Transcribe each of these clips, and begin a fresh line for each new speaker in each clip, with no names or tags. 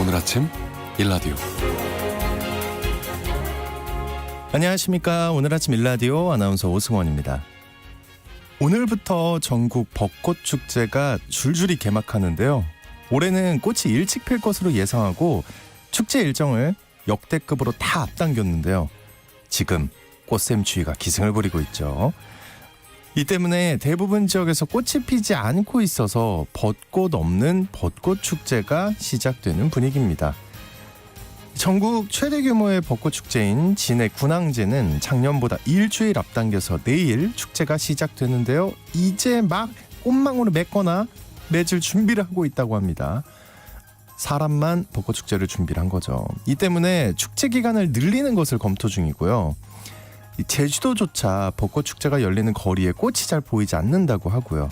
오늘 아침 일라디오.
안녕하십니까. 오늘 아침 일라디오 아나운서 오승원입니다. 오늘부터 전국 벚꽃축제가 줄줄이 개막하는데요. 올해는 꽃이 일찍 필 것으로 예상하고 축제 일정을 역대급으로 다 앞당겼는데요. 지금 꽃샘추위가 기승을 부리고 있죠. 이 때문에 대부분 지역에서 꽃이 피지 않고 있어서 벚꽃 없는 벚꽃축제가 시작되는 분위기입니다. 전국 최대 규모의 벚꽃축제인 진해 군항제는 작년보다 일주일 앞당겨서 내일 축제가 시작되는데요. 이제 막 꽃망울을 맺거나 맺을 준비를 하고 있다고 합니다. 사람만 벚꽃축제를 준비를 한 거죠. 이 때문에 축제 기간을 늘리는 것을 검토 중이고요. 제주도조차 벚꽃축제가 열리는 거리에 꽃이 잘 보이지 않는다고 하고요.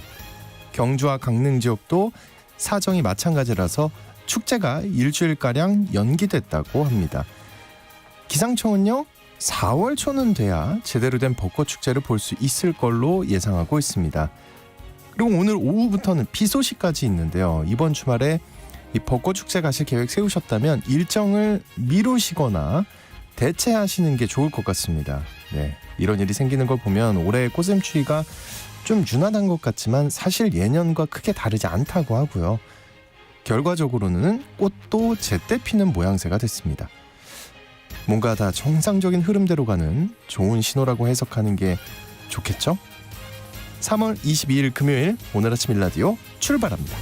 경주와 강릉 지역도 사정이 마찬가지라서 축제가 일주일가량 연기됐다고 합니다. 기상청은요, 4월 초는 돼야 제대로 된 벚꽃축제를 볼 수 있을 걸로 예상하고 있습니다. 그리고 오늘 오후부터는 비 소식까지 있는데요. 이번 주말에 이 벚꽃축제 가실 계획 세우셨다면 일정을 미루시거나 대체하시는 게 좋을 것 같습니다. 네, 이런 일이 생기는 걸 보면 올해 꽃샘추위가 좀 유난한 것 같지만 사실 예년과 크게 다르지 않다고 하고요. 결과적으로는 꽃도 제때 피는 모양새가 됐습니다. 뭔가 다 정상적인 흐름대로 가는 좋은 신호라고 해석하는 게 좋겠죠? 3월 22일 금요일 오늘 아침 일라디오 출발합니다.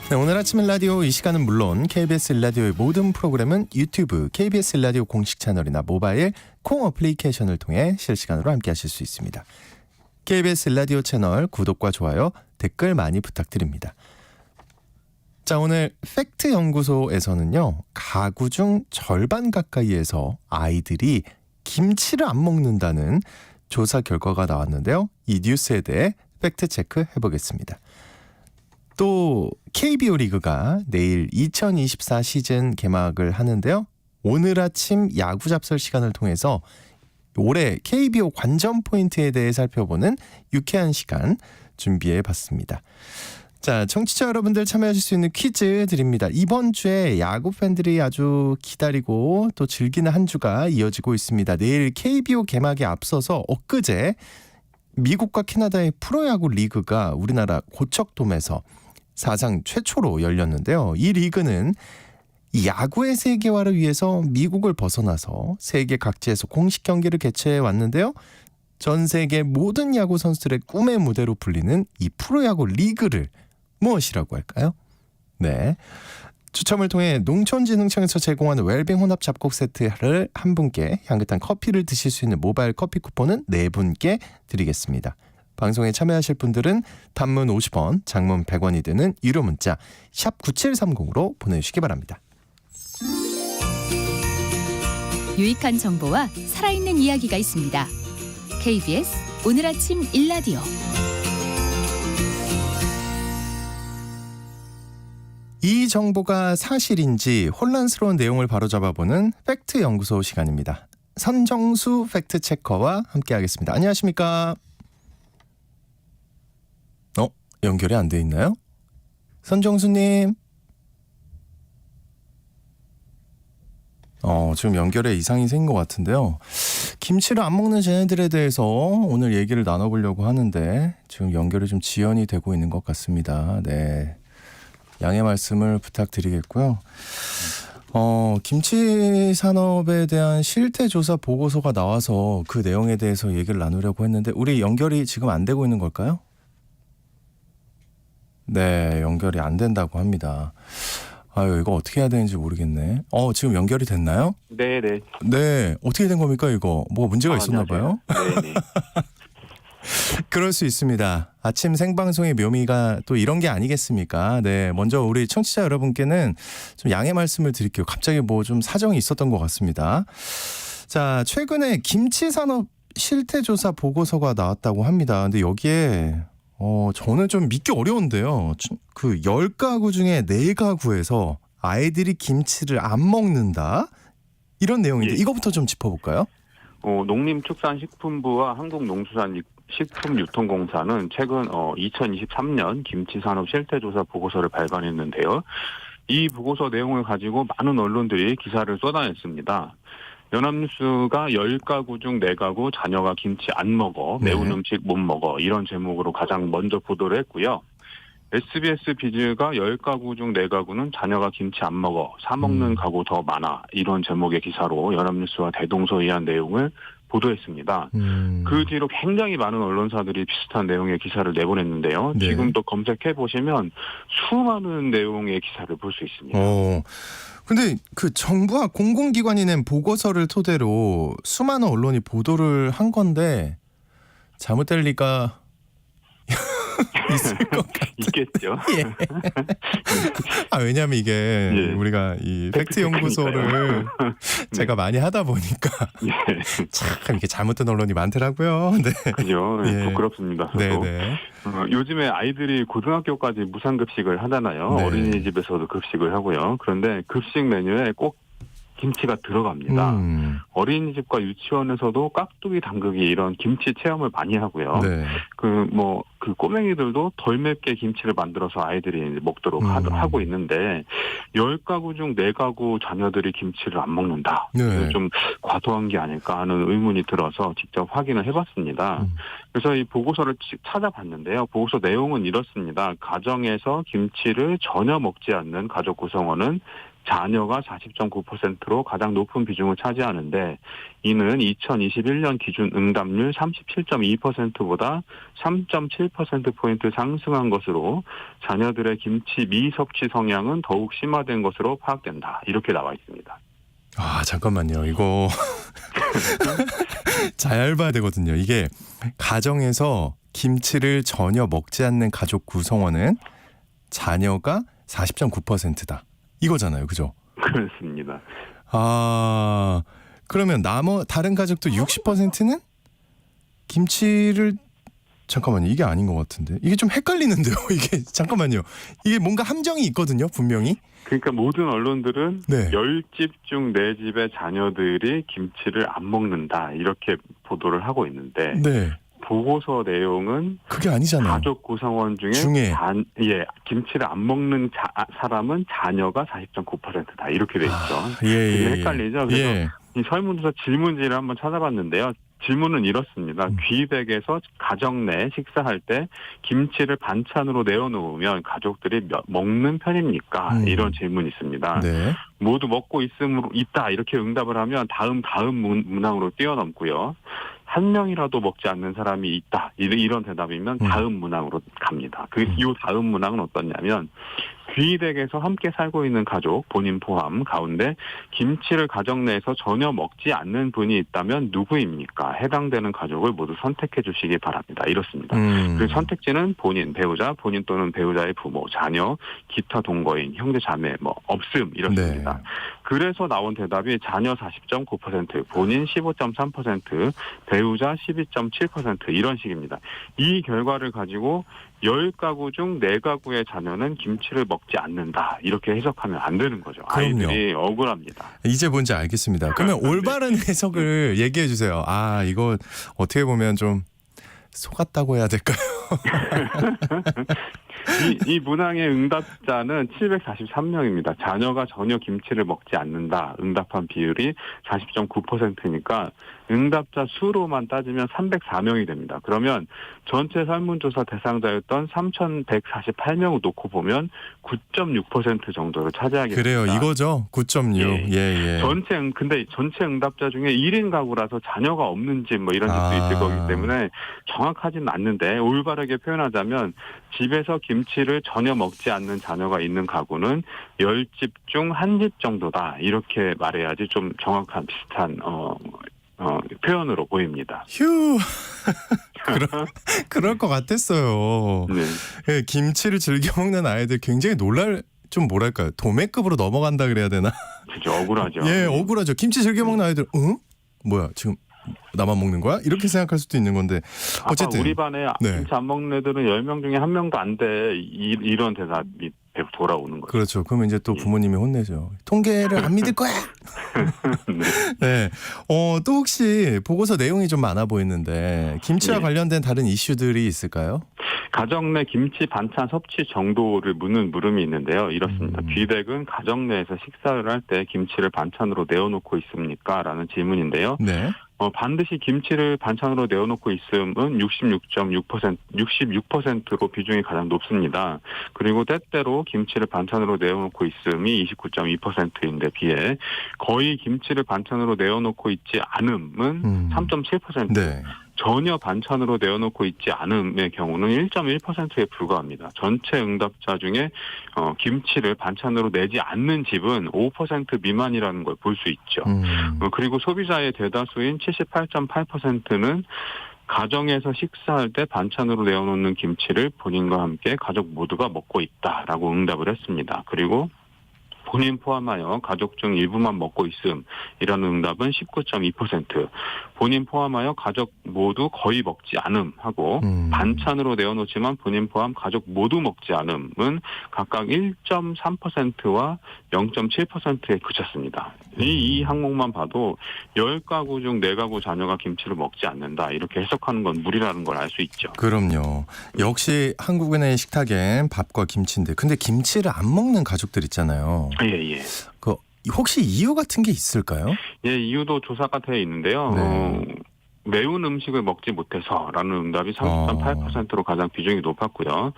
네, 오늘 아침 일라디오 이 시간은 물론 KBS 일라디오의 모든 프로그램은 유튜브 KBS 일라디오 공식 채널이나 모바일 콩 어플리케이션을 통해 실시간으로 함께 하실 수 있습니다. KBS 일라디오 채널 구독과 좋아요, 댓글 많이 부탁드립니다. 자, 오늘 팩트 연구소에서는요, 가구 중 절반 가까이에서 아이들이 김치를 안 먹는다는 조사 결과가 나왔는데요. 이 뉴스에 대해 팩트 체크 해보겠습니다. 또 KBO 리그가 내일 2024 시즌 개막을 하는데요. 오늘 아침 야구 잡설 시간을 통해서 올해 KBO 관전 포인트에 대해 살펴보는 유쾌한 시간 준비해 봤습니다. 자, 청취자 여러분들 참여하실 수 있는 퀴즈 드립니다. 이번 주에 야구 팬들이 아주 기다리고 또 즐기는 한 주가 이어지고 있습니다. 내일 KBO 개막에 앞서서 엊그제 미국과 캐나다의 프로야구 리그가 우리나라 고척돔에서 사상 최초로 열렸는데요. 이 리그는 야구의 세계화를 위해서 미국을 벗어나서 세계 각지에서 공식 경기를 개최해 왔는데요. 전 세계 모든 야구 선수들의 꿈의 무대로 불리는 이 프로야구 리그를 무엇이라고 할까요? 네, 추첨을 통해 농촌진흥청에서 제공하는 웰빙 혼합 잡곡 세트를 한 분께 향긋한 커피를 드실 수 있는 모바일 커피 쿠폰은 4분께 드리겠습니다. 방송에 참여하실 분들은 단문 50원, 장문 100원이 드는 유료 문자 샵 9730으로 보내주시기 바랍니다.
유익한 정보와 살아있는 이야기가 있습니다. KBS 오늘 아침 일라디오.
이 정보가 사실인지 혼란스러운 내용을 바로잡아보는 팩트 연구소 시간입니다. 선정수 팩트 체커와 함께하겠습니다. 안녕하십니까? 연결이 안 돼 있나요? 선정수님. 지금 연결에 이상이 생긴 것 같은데요. 김치를 안 먹는 쟤네들에 대해서 오늘 얘기를 나눠보려고 하는데 지금 연결이 좀 지연이 되고 있는 것 같습니다. 네, 양해 말씀을 부탁드리겠고요. 김치 산업에 대한 실태조사 보고서가 나와서 그 내용에 대해서 얘기를 나누려고 했는데 우리 연결이 지금 안 되고 있는 걸까요? 네, 연결이 안 된다고 합니다. 아유, 이거 어떻게 해야 되는지 모르겠네. 지금 연결이 됐나요?
네네.
네, 어떻게 된 겁니까 이거? 뭐 문제가 있었나 봐요?
네네.
그럴 수 있습니다. 아침 생방송의 묘미가 또 이런 게 아니겠습니까? 네, 먼저 우리 청취자 여러분께는 좀 양해 말씀을 드릴게요. 갑자기 뭐 좀 사정이 있었던 것 같습니다. 자, 최근에 김치 산업 실태조사 보고서가 나왔다고 합니다. 근데 여기에 저는 좀 믿기 어려운데요. 그 10가구 중에 4가구에서 아이들이 김치를 안 먹는다? 이런 내용인데
예.
이거부터 좀 짚어볼까요?
농림축산식품부와 한국농수산협회
한국식품유통공사는 최근 2023년 김치산업 실태조사 보고서를 발간했는데요. 이 보고서 내용을 가지고 많은 언론들이 기사를 쏟아냈습니다. 연합뉴스가 10가구 중 4가구 자녀가 김치 안 먹어, 매운
네.
음식 못 먹어 이런 제목으로 가장 먼저 보도를 했고요. SBS 비즈가 10가구 중 4가구는 자녀가 김치 안 먹어, 사 먹는 가구 더 많아 이런 제목의 기사로 연합뉴스와 대동소이한 내용을 보도했습니다. 그 뒤로 굉장히 많은 언론사들이 비슷한 내용의 기사를 내보냈는데요.
네.
지금도 검색해 보시면 수많은 내용의 기사를 볼 수 있습니다.
근데 그 정부와 공공기관이 낸 보고서를 토대로 수많은 언론이 보도를 한 건데 잘못될 리가 있을 것 같아요.
있겠죠.
예. 왜냐하면 이게
예.
우리가 이 팩트 연구소를 제가 많이 하다 보니까
예.
참 이게 잘못된 언론이 많더라고요. 네.
그죠.
예.
부끄럽습니다. 저도.
네네.
요즘에 아이들이 고등학교까지 무상급식을 하잖아요.
네.
어린이집에서도 급식을 하고요. 그런데 급식 메뉴에 꼭 김치가 들어갑니다. 어린이집과 유치원에서도 깍두기 담그기 이런 김치 체험을 많이 하고요.
네.
그 꼬맹이들도 덜 맵게 김치를 만들어서 아이들이 이제 먹도록 하고 있는데 10가구 중 4가구 자녀들이 김치를 안 먹는다.
네.
좀 과도한 게 아닐까 하는 의문이 들어서 직접 확인을 해봤습니다. 그래서 이 보고서를 찾아봤는데요. 보고서 내용은 이렇습니다. 가정에서 김치를 전혀 먹지 않는 가족 구성원은 자녀가 40.9%로 가장 높은 비중을 차지하는데 이는 2021년 기준 응답률 37.2%보다 3.7%포인트 상승한 것으로 자녀들의 김치 미섭취 성향은 더욱 심화된 것으로 파악된다. 이렇게 나와 있습니다.
잠깐만요. 이거 잘 봐야 되거든요. 이게 가정에서 김치를 전혀 먹지 않는 가족 구성원은 자녀가 40.9%다. 이거잖아요. 그죠?
그렇습니다.
그러면 다른 가족도 60%는 김치를 잠깐만요. 이게 아닌 것 같은데. 이게 좀 헷갈리는데요. 이게 잠깐만요. 이게 뭔가 함정이 있거든요. 분명히.
그러니까 모든 언론들은
네.
10집 중 4집의 자녀들이 김치를 안 먹는다. 이렇게 보도를 하고 있는데
네.
보고서 내용은
그게 아니잖아요.
가족 구성원 중에 김치를 안 먹는 사람은 자녀가 40.9%다. 이렇게 돼 있죠.
예.
헷갈리죠? 그래서 이 설문조사 질문지를 한번 찾아봤는데요. 질문은 이렇습니다. 귀백에서 가정 내 식사할 때 김치를 반찬으로 내어놓으면 가족들이 먹는 편입니까? 이런 질문이 있습니다.
네.
모두 먹고 있다 이렇게 응답을 하면 다음 문항으로 뛰어넘고요. 한 명이라도 먹지 않는 사람이 있다. 이런 대답이면 다음 문항으로 갑니다. 이 다음 문항은 어떠냐면 귀댁에서 함께 살고 있는 가족, 본인 포함 가운데 김치를 가정 내에서 전혀 먹지 않는 분이 있다면 누구입니까? 해당되는 가족을 모두 선택해 주시기 바랍니다. 이렇습니다. 그 선택지는 본인, 배우자, 본인 또는 배우자의 부모, 자녀, 기타 동거인, 형제, 자매, 없음 이렇습니다.
네.
그래서 나온 대답이 자녀 40.9%, 본인 15.3%, 배우자 12.7% 이런 식입니다. 이 결과를 가지고 10가구 중 4가구의 자녀는 김치를 먹지 않는다. 이렇게 해석하면 안 되는 거죠.
그럼요.
아이들이 억울합니다.
이제 뭔지 알겠습니다. 그러면 올바른 해석을 얘기해 주세요. 이거 어떻게 보면 좀 속았다고 해야 될까요?
이 문항의 응답자는 743명입니다. 자녀가 전혀 김치를 먹지 않는다. 응답한 비율이 40.9%니까 응답자 수로만 따지면 304명이 됩니다. 그러면 전체 설문조사 대상자였던 3,148명을 놓고 보면 9.6% 정도를 차지하게
그래요.
됩니다.
이거죠. 9.6. 예.
근데 전체 응답자 중에 1인 가구라서 자녀가 없는 집 이런 집도 있을 거기 때문에 정확하지는 않는데 올바르게 표현하자면 집에서 김치를 전혀 먹지 않는 자녀가 있는 가구는 10집 중 1집 정도다. 이렇게 말해야지 좀 정확한 비슷한 표현으로 보입니다.
휴. 그럴 것 같았어요.
네.
예, 김치를 즐겨 먹는 아이들 굉장히 좀 뭐랄까요? 도매급으로 넘어간다 그래야 되나?
그죠. 억울하죠.
예, 억울하죠. 김치 즐겨 먹는 아이들, 뭐야, 지금 나만 먹는 거야? 이렇게 생각할 수도 있는 건데. 어쨌든.
우리 반에 김치 안 먹는 애들은 10명 중에 1명도 안 돼. 이런 대답이 돌아오는 거죠.
그렇죠. 그러면 이제 또 부모님이 혼내죠. 통계를 안 믿을 거야. 네. 또 혹시 보고서 내용이 좀 많아 보이는데 김치와
네.
관련된 다른 이슈들이 있을까요?
가정 내 김치 반찬 섭취 정도를 묻는 물음이 있는데요. 이렇습니다. 귀백은 가정 내에서 식사를 할 때 김치를 반찬으로 내어놓고 있습니까? 라는 질문인데요.
네.
반드시 김치를 반찬으로 내어놓고 있음은 66%로 비중이 가장 높습니다. 그리고 때때로 김치를 반찬으로 내어놓고 있음이 29.2%인데 비해 거의 김치를 반찬으로 내어놓고 있지 않음은 3.7%.
네.
전혀 반찬으로 내어놓고 있지 않음의 경우는 1.1%에 불과합니다. 전체 응답자 중에 김치를 반찬으로 내지 않는 집은 5% 미만이라는 걸 볼 수 있죠. 그리고 소비자의 대다수인 78.8%는 가정에서 식사할 때 반찬으로 내어놓는 김치를 본인과 함께 가족 모두가 먹고 있다라고 응답을 했습니다. 그리고 본인 포함하여 가족 중 일부만 먹고 있음이라는 응답은 19.2%, 본인 포함하여 가족 모두 거의 먹지 않음하고 반찬으로 내어놓지만 본인 포함 가족 모두 먹지 않음은 각각 1.3%와 0.7%에 그쳤습니다. 이 항목만 봐도 10가구 중 4가구 자녀가 김치를 먹지 않는다. 이렇게 해석하는 건 무리라는 걸 알 수 있죠.
그럼요. 역시 한국인의 식탁엔 밥과 김치인데 근데 김치를 안 먹는 가족들 있잖아요.
예.
그 혹시 이유 같은 게 있을까요?
예, 이유도 조사가 되어 있는데요.
네.
매운 음식을 먹지 못해서라는 응답이 30.8%로 가장 비중이 높았고요.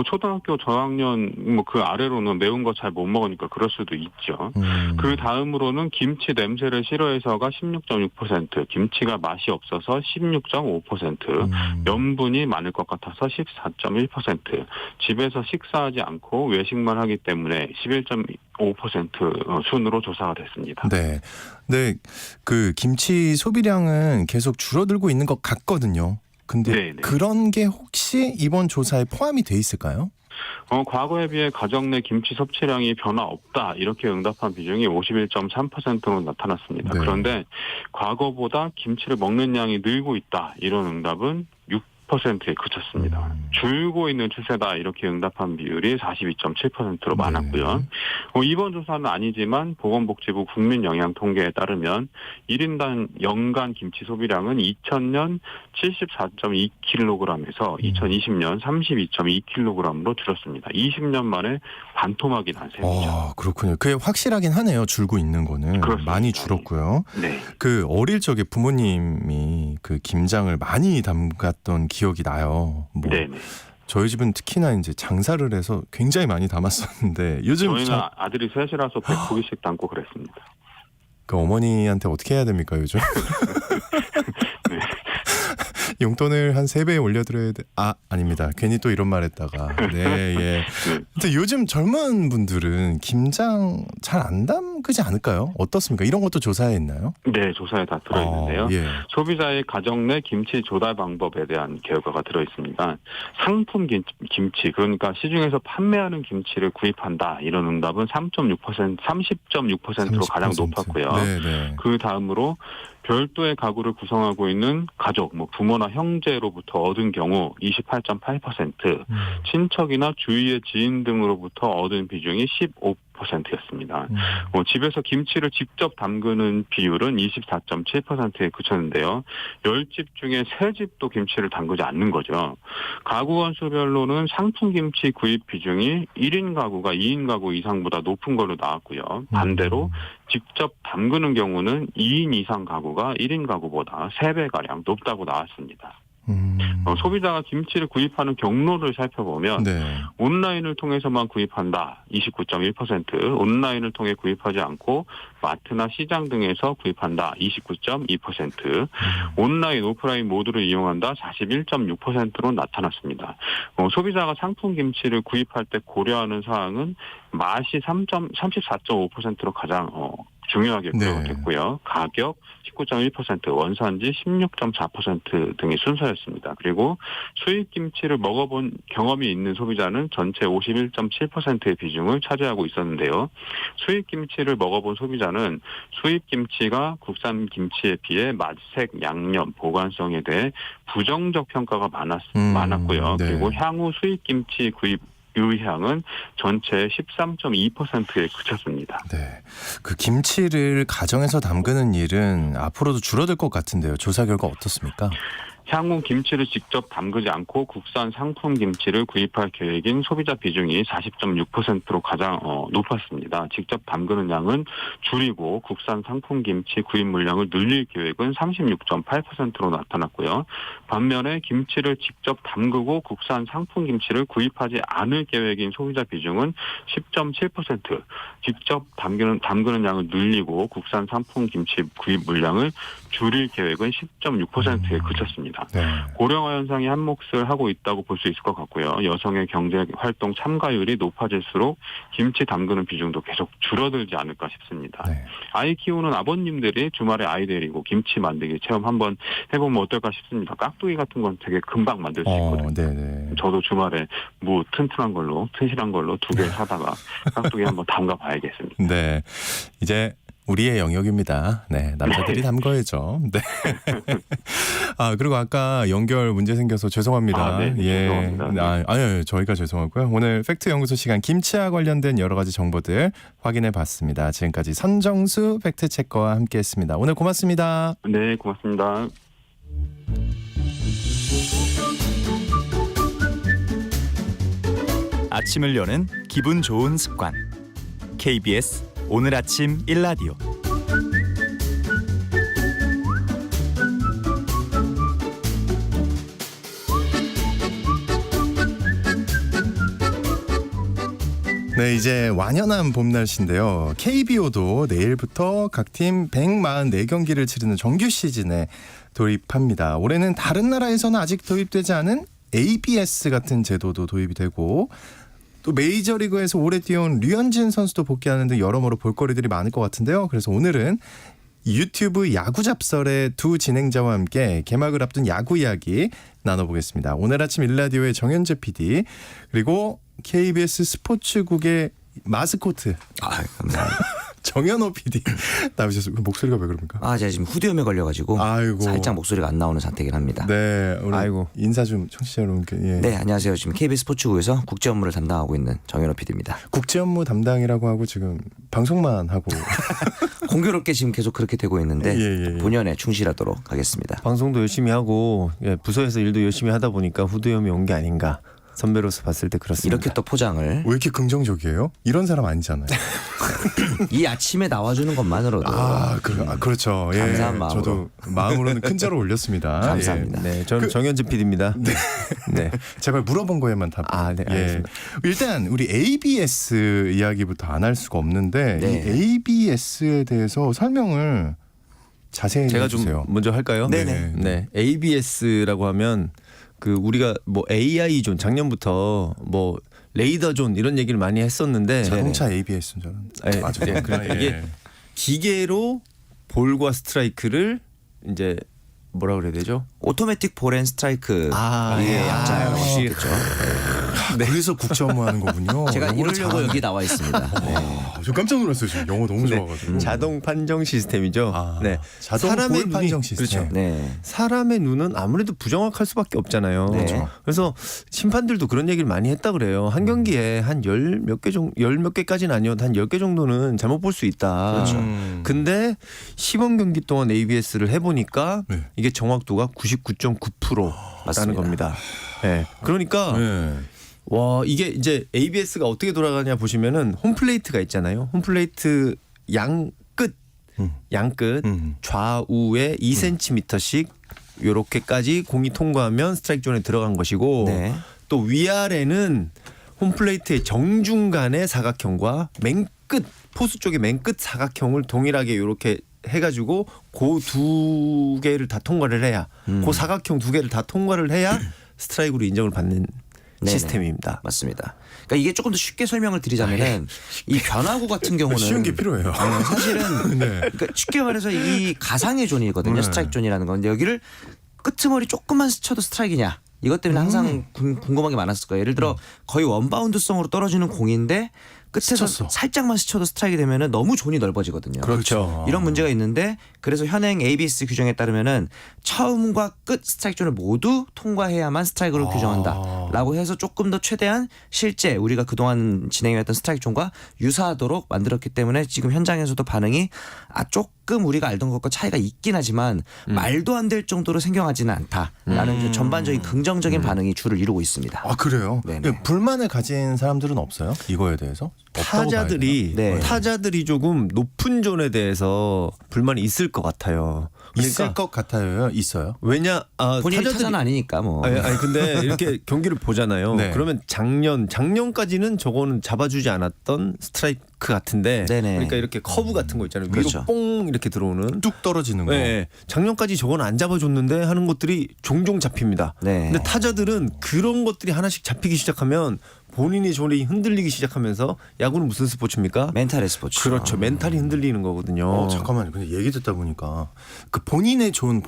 초등학교 저학년 그 아래로는 매운 거 잘 못 먹으니까 그럴 수도 있죠. 그 다음으로는 김치 냄새를 싫어해서가 16.6%, 김치가 맛이 없어서 16.5%, 염분이 많을 것 같아서 14.1%, 집에서 식사하지 않고 외식만 하기 때문에 11.5% 순으로 조사가 됐습니다.
네. 네. 그 김치 소비량은 계속 줄어들고 있는 것 같거든요. 근데
네네.
그런 게 혹시 이번 조사에 포함이 돼 있을까요?
과거에 비해 가정 내 김치 섭취량이 변화 없다. 이렇게 응답한 비중이 51.3%로 나타났습니다.
네.
그런데 과거보다 김치를 먹는 양이 늘고 있다. 이런 응답은 6%에 그쳤습니다. 줄고 있는 추세다. 이렇게 응답한 비율이 42.7%로 많았고요. 이번 조사는 아니지만 보건복지부 국민영양통계에 따르면 1인당 연간 김치 소비량은 2000년 74.2kg에서 2020년 32.2kg로 줄었습니다. 20년 만에 반토막이 난 셈이죠.
그렇군요. 그게 확실하긴 하네요. 줄고 있는 거는.
그렇습니다.
많이 줄었고요.
네.
그 어릴 적에 부모님이 그 김장을 많이 담갔던 기억이 나요.
네네.
저희 집은 특히나 이제 장사를 해서 굉장히 많이 담았었는데 요즘
저희는 아들이 셋이라서 100포기씩 담고 그랬습니다.
그 어머니한테 어떻게 해야 됩니까 요즘?
네.
용돈을 한 3배 올려드려야 돼. 아닙니다. 괜히 또 이런 말 했다가. 네, 예. 근데 요즘 젊은 분들은 김장 잘 안 담그지 않을까요? 어떻습니까? 이런 것도 조사에 있나요?
네, 조사에 다 들어있는데요.
예.
소비자의 가정 내 김치 조달 방법에 대한 결과가 들어있습니다. 상품 김치, 그러니까 시중에서 판매하는 김치를 구입한다. 이런 응답은 30.6%로 가장 높았고요.
네네.
그 다음으로 별도의 가구를 구성하고 있는 가족, 부모나 형제로부터 얻은 경우 28.8%, 친척이나 주위의 지인 등으로부터 얻은 비중이 15%였습니다. 집에서 김치를 직접 담그는 비율은 24.7%에 그쳤는데요. 10집 중에 3집도 김치를 담그지 않는 거죠. 가구 건수별로는 상품 김치 구입 비중이 1인 가구가 2인 가구 이상보다 높은 걸로 나왔고요. 반대로 직접 담그는 경우는 2인 이상 가구가 1인 가구보다 3배가량 높다고 나왔습니다. 소비자가 김치를 구입하는 경로를 살펴보면
네.
온라인을 통해서만 구입한다 29.1%, 온라인을 통해 구입하지 않고 마트나 시장 등에서 구입한다 29.2%, 온라인 오프라인 모두를 이용한다 41.6%로 나타났습니다. 소비자가 상품 김치를 구입할 때 고려하는 사항은 맛이 34.5%로 가장 중요하게 고려됐고요. 가격 19.1%, 원산지 16.4% 등의 순서였습니다. 그리고 수입 김치를 먹어본 경험이 있는 소비자는 전체 51.7%의 비중을 차지하고 있었는데요. 수입 김치를 먹어본 소비자는 수입 김치가 국산 김치에 비해 맛색, 양념, 보관성에 대해 부정적 평가가 많았고요.
네.
그리고 향후 수입 김치 구입 의향은 전체의 13.2%에 그쳤습니다.
네. 그 김치를 가정에서 담그는 일은 앞으로도 줄어들 것 같은데요. 조사 결과 어떻습니까?
향후 김치를 직접 담그지 않고 국산 상품 김치를 구입할 계획인 소비자 비중이 40.6%로 가장 높았습니다. 직접 담그는 양은 줄이고 국산 상품 김치 구입 물량을 늘릴 계획은 36.8%로 나타났고요. 반면에 김치를 직접 담그고 국산 상품 김치를 구입하지 않을 계획인 소비자 비중은 10.7%, 직접 담그는 양을 늘리고 국산 상품 김치 구입 물량을 줄일 계획은 10.6%에 그쳤습니다.
네.
고령화 현상이 한 몫을 하고 있다고 볼 수 있을 것 같고요. 여성의 경제활동 참가율이 높아질수록 김치 담그는 비중도 계속 줄어들지 않을까 싶습니다.
네.
아이 키우는 아버님들이 주말에 아이 데리고 김치 만들기 체험 한번 해보면 어떨까 싶습니다. 깍두기 같은 건 되게 금방 만들 수 있거든요.
네네.
저도 주말에 무 튼튼한 걸로 2개 사다가 깍두기 한번 담가 봐야겠습니다.
네. 이제 우리의 영역입니다. 네, 남자들이 담궈야죠. 네. 아, 그리고 아까 연결 문제 생겨서 죄송합니다.
네, 죄송합니다. 네.
아니요, 저희가 죄송하고요. 오늘 팩트 연구소 시간 김치와 관련된 여러 가지 정보들 확인해 봤습니다. 지금까지 선정수 팩트 체커와 함께했습니다. 오늘 고맙습니다.
네, 고맙습니다.
아침을 여는 기분 좋은 습관. KBS 오늘 아침 일라디오.
네, 이제 완연한 봄 날씨인데요. KBO도 내일부터 각 팀 144경기를 치르는 정규 시즌에 돌입합니다. 올해는 다른 나라에서는 아직 도입되지 않은 ABS 같은 제도도 도입이 되고, 또 메이저리그에서 오래 뛰어온 류현진 선수도 복귀하는 등 여러모로 볼거리들이 많을 것 같은데요. 그래서 오늘은 유튜브 야구 잡설의 두 진행자와 함께 개막을 앞둔 야구 이야기 나눠보겠습니다. 오늘 아침 일라디오의 정현재 PD, 그리고 KBS 스포츠국의 마스코트
감사합니다.
정현호 PD 나오셨습니다. 목소리가 왜 그럽니까?
제가 지금 후두염에 걸려가지고
아이고.
살짝 목소리가 안 나오는 상태긴 합니다.
네, 우리
아이고.
인사 좀 청취자 여러분께. 예.
네, 안녕하세요. 지금 KBS 스포츠국에서 국제 업무를 담당하고 있는 정현호 PD입니다.
국제 업무 담당이라고 하고 지금 방송만 하고
공교롭게 지금 계속 그렇게 되고 있는데
예.
본연에 충실하도록 하겠습니다.
방송도 열심히 하고 부서에서 일도 열심히 하다 보니까 후두염이 온 게 아닌가. 선배로서 봤을 때 그렇습니다.
이렇게 또 포장을
왜 이렇게 긍정적이에요? 이런 사람 아니잖아요.
이 아침에 나와주는 것만으로도
그렇죠. 예,
감사한 마음으로.
저도 마음으로는 큰 절을 올렸습니다.
감사합니다.
네, 저는 정현재 PD입니다. 네.
제발 물어본 거에만 답.
네, 알겠습니다.
일단 우리 ABS 이야기부터 안 할 수가 없는데
네.
이 ABS에 대해서 설명을 자세히
제가
해주세요.
좀 먼저 할까요?
네네.
네, ABS라고 하면 그 우리가 뭐 AI 존 작년부터 뭐 레이더 존 이런 얘기를 많이 했었는데
자동차 ABS인 줄 알았는데. 맞아요.
그러니까 이게 기계로 볼과 스트라이크를 이제 뭐라 그래야 되죠?
오토매틱 볼앤 스트라이크 약자라고
역시.
하겠죠.
그래서 국제 업무하는 거군요.
제가
영어를
이러려고
잘하네.
여기 나와 있습니다. 네.
저 깜짝 놀랐어요. 지금 영어 너무 좋아가지고.
자동 판정 시스템이죠. 네.
자동
사람의
볼
눈이-
판정 시스템.
그렇죠.
네.
사람의 눈은 아무래도 부정확할 수밖에 없잖아요.
네.
그래서 심판들도 그런 얘기를 많이 했다 그래요. 한 경기에 한 열 몇 개까지는 아니어도 한 10개 정도는 잘못 볼 수 있다.
그렇죠.
근데 시범 경기 동안 ABS를 해보니까
네.
이게 정확도가 99.9%라는
맞습니다.
겁니다. 네. 그러니까
네.
와 이게 이제 ABS가 어떻게 돌아가냐 보시면은 홈플레이트가 있잖아요. 홈플레이트 양끝 좌우에 2cm씩 요렇게까지 공이 통과하면 스트라이크 존에 들어간 것이고
네.
또 위아래는 홈플레이트의 정중간의 사각형과 맨끝 포수 쪽의 맨끝 사각형을 동일하게 요렇게 해가지고 그 두 개를 다 통과를 해야 그 사각형 두 개를 다 통과를 해야 스트라이크로 인정을 받는
네네.
시스템입니다.
맞습니다. 그러니까 이게 조금 더 쉽게 설명을 드리자면은 이 변화구 같은 경우는
쉬운 게 필요해요.
사실은
네.
그러니까 쉽게 말해서 이 가상의 존이거든요.
네.
스트라이크 존이라는 건데 여기를 끄트머리 조금만 스쳐도 스트라이크냐. 이것 때문에 항상 궁금한 게 많았을 거예요. 예를 들어 거의 원바운드성으로 떨어지는 공인데 끝에서
스쳤어.
살짝만 스쳐도 스트라이크 되면은 너무 존이 넓어지거든요.
그렇죠.
이런 문제가 있는데 그래서 현행 ABS 규정에 따르면은 처음과 끝 스트라이크 존을 모두 통과해야만 스트라이크로 규정한다라고 해서 조금 더 최대한 실제 우리가 그동안 진행해왔던 스트라이크 존과 유사하도록 만들었기 때문에 지금 현장에서도 반응이 조금 우리가 알던 것과 차이가 있긴 하지만 말도 안 될 정도로 생경하지는 않다라는 좀 전반적인 긍정적인 반응이 주를 이루고 있습니다.
아 그래요?
네네.
불만을 가진 사람들은 없어요? 이거에 대해서? 없다고
타자들이
봐야 되나? 네.
타자들이 조금 높은 존에 대해서 불만이 있을 것 같아요.
있을 것 같아요. 있어요.
왜냐
본인이 타자는 아니니까 뭐.
아니 근데 이렇게 경기를 보잖아요.
네.
그러면 작년까지는 저거는 잡아주지 않았던 스트라이크 같은데,
네네.
그러니까 이렇게 커브 같은 거 있잖아요.
그렇죠.
위로 뽕 이렇게 들어오는.
뚝 떨어지는 거.
네, 작년까지 저거는 안 잡아줬는데 하는 것들이 종종 잡힙니다.
네.
근데 타자들은 그런 것들이 하나씩 잡히기 시작하면 본인의 존이 흔들리기 시작하면서 야구는 무슨 스포츠입니까?
멘탈의 스포츠.
그렇죠. 멘탈이 흔들리는 거거든요.
잠깐만요. 근데 얘기 듣다 보니까 그 본인의 존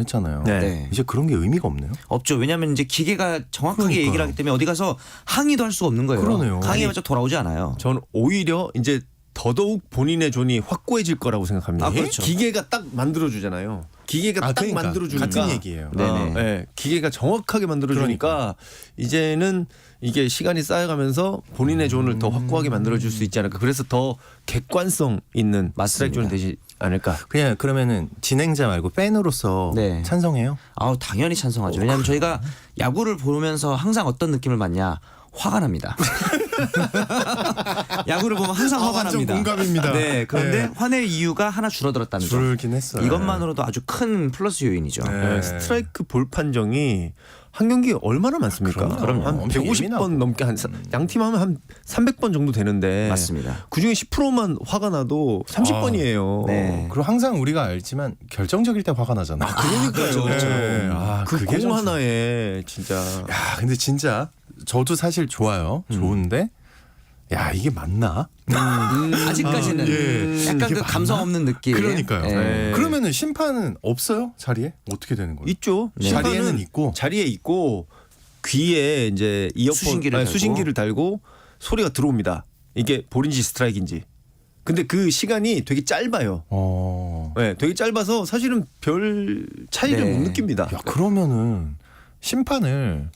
했잖아요.
네.
네.
이제 그런 게 의미가 없네요.
없죠. 왜냐하면 이제 기계가 정확하게
그러니까요.
얘기를 하기 때문에 어디 가서 항의도 할 수가 없는 거예요.
그러네요.
항의해봤자 돌아오지 않아요.
저는 오히려 이제 더더욱 본인의 존이 확고해질 거라고 생각합니다.
아, 그렇죠.
기계가 딱 만들어주잖아요. 기계가 딱
그러니까
만들어주니까
같은 얘기예요.
네네.
네, 기계가 정확하게 만들어주니까 이제는 이게 시간이 쌓여가면서 본인의 존을 더 확고하게 만들어줄 수 있지 않을까. 그래서 더 객관성 있는 스트라이크 존이 되지 않을까.
그냥 그러면은 진행자 말고 팬으로서
네.
찬성해요?
아우 당연히 찬성하죠. 왜냐하면 저희가 야구를 보면서 항상 어떤 느낌을 받냐. 화가 납니다. 야구를 보면 항상 화가
완전
납니다.
공감입니다.
네, 그런데
네.
화낼 이유가 하나 줄어들었다는 점.
줄긴 했어요.
이것만으로도 아주 큰 플러스 요인이죠.
네.
스트라이크 볼 판정이 한 경기에 얼마나 많습니까?
그럼요.
한
엄청
150번
예민하고.
넘게 양팀 하면 한 300번 정도 되는데
맞습니다.
그중에 10%만 화가 나도 30번이에요.
네.
그리고 항상 우리가 알지만 결정적일 때 화가 나잖아요.
그러니까요.
그렇죠.
네.
그
그게 좀
공 하나에 진짜
야, 근데 진짜 저도 사실 좋아요. 좋은데 야, 이게 맞나?
아직까지는 약간
이게
그
맞나?
감성 없는 느낌.
그러니까요.
네.
그러면은 심판은 없어요? 자리에? 어떻게 되는 거예요?
있죠.
네.
자리에는 있고.
자리에 있고 귀에 이제 이어폰
수신기를 달고.
달고 소리가 들어옵니다. 이게 볼인지 스트라이크인지. 근데 그 시간이 되게 짧아요. 네, 되게 짧아서 사실은 별 차이를
네.
못 느낍니다.
야, 그러면은 심판을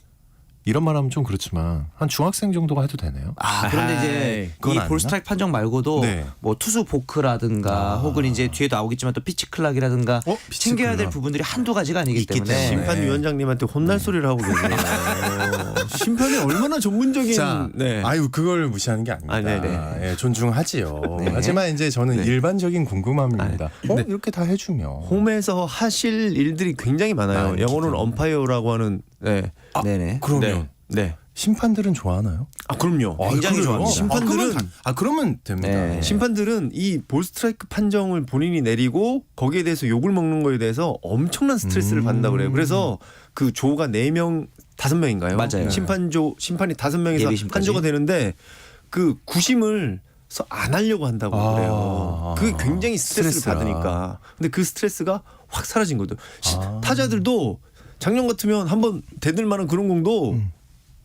이런 말하면 좀 그렇지만 한 중학생 정도가 해도 되네요.
그런데 이제
그건
이
아닌가?
볼 스트라이크 판정 말고도
네.
뭐 투수 보크라든가 혹은 이제 뒤에도 나오겠지만 또 피치 클락이라든가
피치
챙겨야 될
클락.
부분들이 한두 가지가 아니기
있기
때문에
때문에.
심판위원장님한테 혼날 소리를 하고 계세요. 심판이 얼마나 전문적인.
자,
네.
아유 그걸 무시하는 게 아닙니다.
아, 네네.
예, 존중하지요.
네.
하지만 이제 저는 일반적인 궁금함입니다.
네.
이렇게 다 해주면
홈에서 하실 일들이 굉장히 많아요.
있기
영어로는
때문에.
엄파이어라고 하는. 네.
네네.
그러면
네.
심판들은 좋아하나요?
그럼요.
굉장히
그래요?
좋아합니다.
심판들은
그러면 됩니다.
네.
심판들은 이 볼 스트라이크 판정을 본인이 내리고 거기에 대해서 욕을 먹는 거에 대해서 엄청난 스트레스를 받는다 그래요. 그래서 그 조가 4명, 5명인가요?
맞아요.
심판이 5명에서
예비심까지.
판조가 되는데 그 구심을 안 하려고 한다고 그래요. 그게 굉장히 스트레스를
스트레스라.
받으니까. 근데 그 스트레스가 확 사라진 거죠. 타자들도 작년 같으면 한번 대들 만한 그런 공도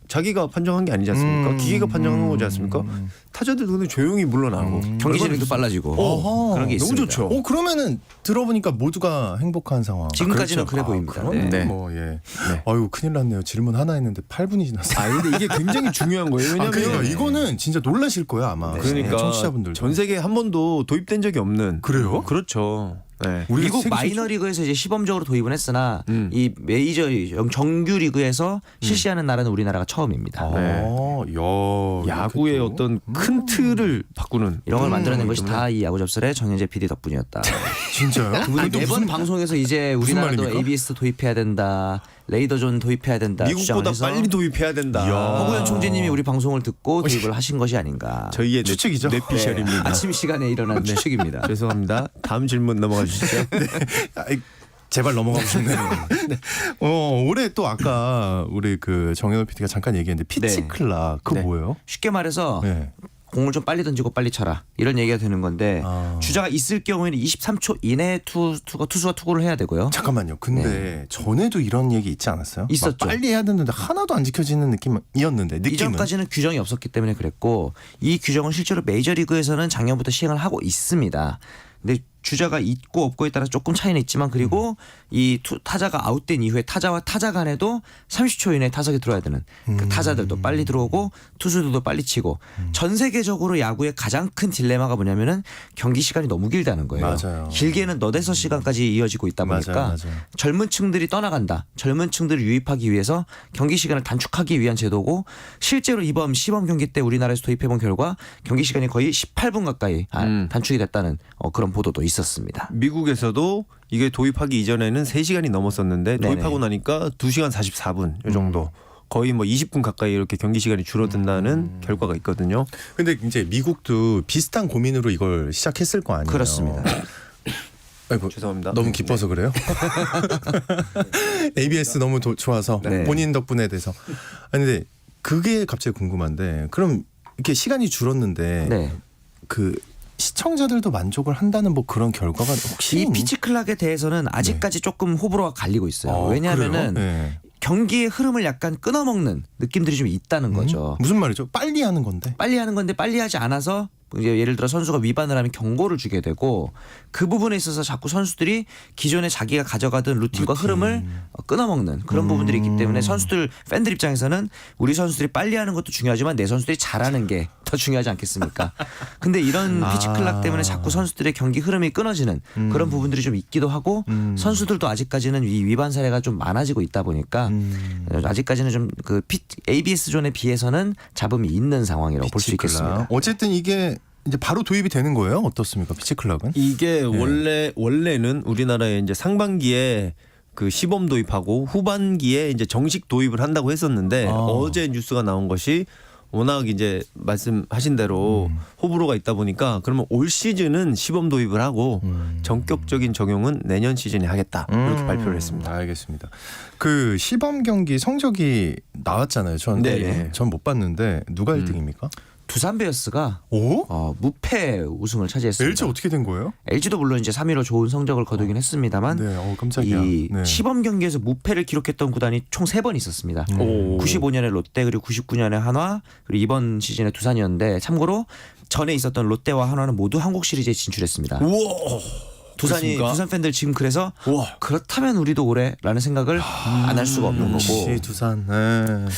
자기가 판정한 게 아니지 않습니까? 기계가 판정한 거지 않습니까? 타자들도 근데 조용히 물러나고
경기 진행도 빨라지고
어허,
그런 게
너무
있습니다.
좋죠.
그러면은 들어보니까 모두가 행복한 상황.
지금까지는 그래 보입니다.
그럼
네.
뭐 예. 아유 큰일 났네요. 질문 하나 했는데 8분이 지났어요.
근데 이게 굉장히 중요한 거예요. 왜냐하면
그러니까 이거는 진짜 놀라실 거예요 아마.
그러니까
청취자분들.
전 세계에 한 번도 도입된 적이 없는.
그래요?
그렇죠. 네.
우리가
미국
세계
마이너리그에서 이제 시범적으로 도입은 했으나
음.
이 메이저 정규 리그에서 실시하는 나라는 우리나라가 처음입니다.
네.
야구의 어떤 큰 틀을 바꾸는
이런 걸 만들어낸
거기
것이
때문에.
다 이 야구 접설의 정현재 PD 덕분이었다.
진짜요?
그분이 매번 방송에서 이제
무슨
우리나라도
말입니까?
ABS 도입해야 된다, 레이더존 도입해야 된다.
미국보다
주장을 해서
빨리 도입해야 된다.
허구현 총재님이 우리 방송을 듣고 도입을 하신 것이 아닌가.
저희의
추측이죠.
뇌피셜입니다.
아침 시간에 일어난 추측입니다.
죄송합니다. 다음 질문 넘어가 주시죠.
아이, 제발 넘어가고 싶네요. 올해 또 아까 우리 그 정현호 PD가 잠깐 얘기했는데 피치
네.
클락 그거
네.
뭐예요?
쉽게 말해서
네.
공을 좀 빨리 던지고 빨리 쳐라 이런 얘기가 되는 건데
아.
주자가 있을 경우에는 23초 이내에 투수가 투구를 해야 되고요.
잠깐만요. 근데 전에도 이런 얘기 있지 않았어요?
있었죠.
막 빨리 해야 되는데 하나도 안 지켜지는 느낌이었는데 느낌은.
이전까지는 규정이 없었기 때문에 그랬고 이 규정은 실제로 메이저리그에서는 작년부터 시행을 하고 있습니다. 근데 주자가 있고 없고에 따라 조금 차이는 있지만 그리고 이 타자가 아웃된 이후에 타자와 타자 간에도 30초 이내에 타석에 들어야 되는 그 타자들도 빨리 들어오고 투수들도 빨리 치고 전 세계적으로 야구의 가장 큰 딜레마가 뭐냐면은 경기 시간이 너무 길다는 거예요.
맞아요.
길게는 너댓섯 시간까지 이어지고 있다 보니까
맞아요.
젊은 층들이 떠나간다. 젊은 층들을 유입하기 위해서 경기 시간을 단축하기 위한 제도고 실제로 이번 시범 경기 때 우리나라에서 도입해본 결과 경기 시간이 거의 18분 가까이 단축이 됐다는 그런 보도도 있었습니다.
미국에서도 이게 도입하기 이전에는 3시간이 넘었었는데
네네.
도입하고 나니까 2시간 44분 이 정도. 거의 뭐 20분 가까이 이렇게 경기 시간이 줄어든다는 결과가 있거든요.
근데 이제 미국도 비슷한 고민으로 이걸 시작했을 거 아니에요.
그렇습니다.
아이고,
죄송합니다.
너무 기뻐서 그래요? ABS 너무 좋아서
네.
본인 덕분에 대해서. 아니 근데 그게 갑자기 궁금한데 그럼 이렇게 시간이 줄었는데
네.
그 시청자들도 만족을 한다는 뭐 그런 결과가 혹시
이 피치 클락에 대해서는 아직까지 조금 호불호가 갈리고 있어요. 왜냐하면은
네.
경기의 흐름을 약간 끊어먹는 느낌들이 좀 있다는 거죠.
무슨 말이죠? 빨리 하는 건데.
빨리 하는 건데 빨리 하지 않아서 이제 예를 들어 선수가 위반을 하면 경고를 주게 되고 그 부분에 있어서 자꾸 선수들이 기존에 자기가 가져가던 루틴과 흐름을 끊어먹는 그런 부분들이 있기 때문에 선수들 팬들 입장에서는 우리 선수들이 빨리 하는 것도 중요하지만 내 선수들이 잘하는 게 더 중요하지 않겠습니까? 근데 이런 피치 클락 때문에 자꾸 선수들의 경기 흐름이 끊어지는 그런 부분들이 좀 있기도 하고 선수들도 아직까지는 이 위반 사례가 좀 많아지고 있다 보니까 아직까지는 좀 그 ABS 존에 비해서는 잡음이 있는 상황이라고 볼 수
피치 클락.
있겠습니다.
어쨌든 이게 이제 바로 도입이 되는 거예요? 어떻습니까? 피치 클락은?
이게 원래는 우리나라에 이제 상반기에 그 시범 도입하고 후반기에 이제 정식 도입을 한다고 했었는데 어제 뉴스가 나온 것이 워낙 이제 말씀하신 대로 호불호가 있다 보니까 그러면 올 시즌은 시범 도입을 하고 전격적인 적용은 내년 시즌에 하겠다 이렇게 발표를 했습니다.
알겠습니다. 그 시범 경기 성적이 나왔잖아요.
네.
전 못 봤는데 누가 1등입니까?
두산 베어스가
오?
무패 우승을 차지했습니다.
LG 어떻게 된 거예요?
LG도 물론 이제 3위로 좋은 성적을 거두긴 했습니다만
네, 깜짝이야.
이
네.
시범 경기에서 무패를 기록했던 구단이 총 3번 있었습니다. 95년에 롯데 그리고 99년에 한화 그리고 이번 시즌에 두산이었는데 참고로 전에 있었던 롯데와 한화는 모두 한국 시리즈에 진출했습니다.
우와. 그렇습니까?
두산 팬들 지금 그래서
우와.
그렇다면 우리도 올해라는 생각을 안 할 수가 없는
역시
거고
두산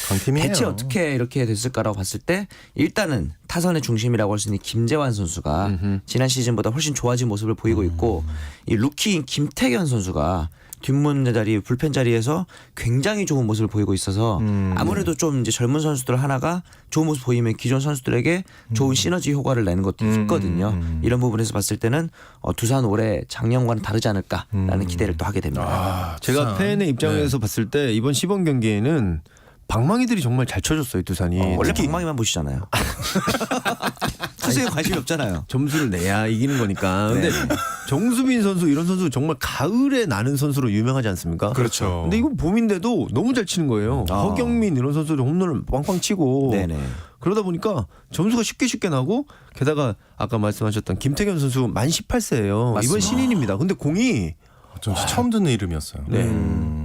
강팀이에요.
대체 어떻게 이렇게 됐을까라고 봤을 때 일단은 타선의 중심이라고 할 수 있는 김재환 선수가 지난 시즌보다 훨씬 좋아진 모습을 보이고 있고 이 루키인 김태견 선수가 뒷문 자리 불펜 자리에서 굉장히 좋은 모습을 보이고 있어서 아무래도 좀 이제 젊은 선수들 하나가 좋은 모습 보이면 기존 선수들에게 좋은 시너지 효과를 내는 것도 있거든요. 이런 부분에서 봤을 때는 두산 올해 작년과는 다르지 않을까라는 기대를 또 하게 됩니다.
제가 팬의 입장에서 봤을 때 이번 시범 경기에는 방망이들이 정말 잘 쳐줬어요 두산이.
원래 방망이만 보시잖아요. 투수에 관심이 없잖아요.
점수를 내야 이기는 거니까. 근데 정수빈 선수 이런 선수 정말 가을에 나는 선수로 유명하지 않습니까?
그렇죠.
근데 이건 봄인데도 너무 잘 치는 거예요. 허경민 이런 선수들 홈런을 빵빵 치고.
네네.
그러다 보니까 점수가 쉽게 나고 게다가 아까 말씀하셨던 김태견 선수 만 18세예요.
맞습니다.
이번 신인입니다. 근데 공이
전 처음 듣는 이름이었어요.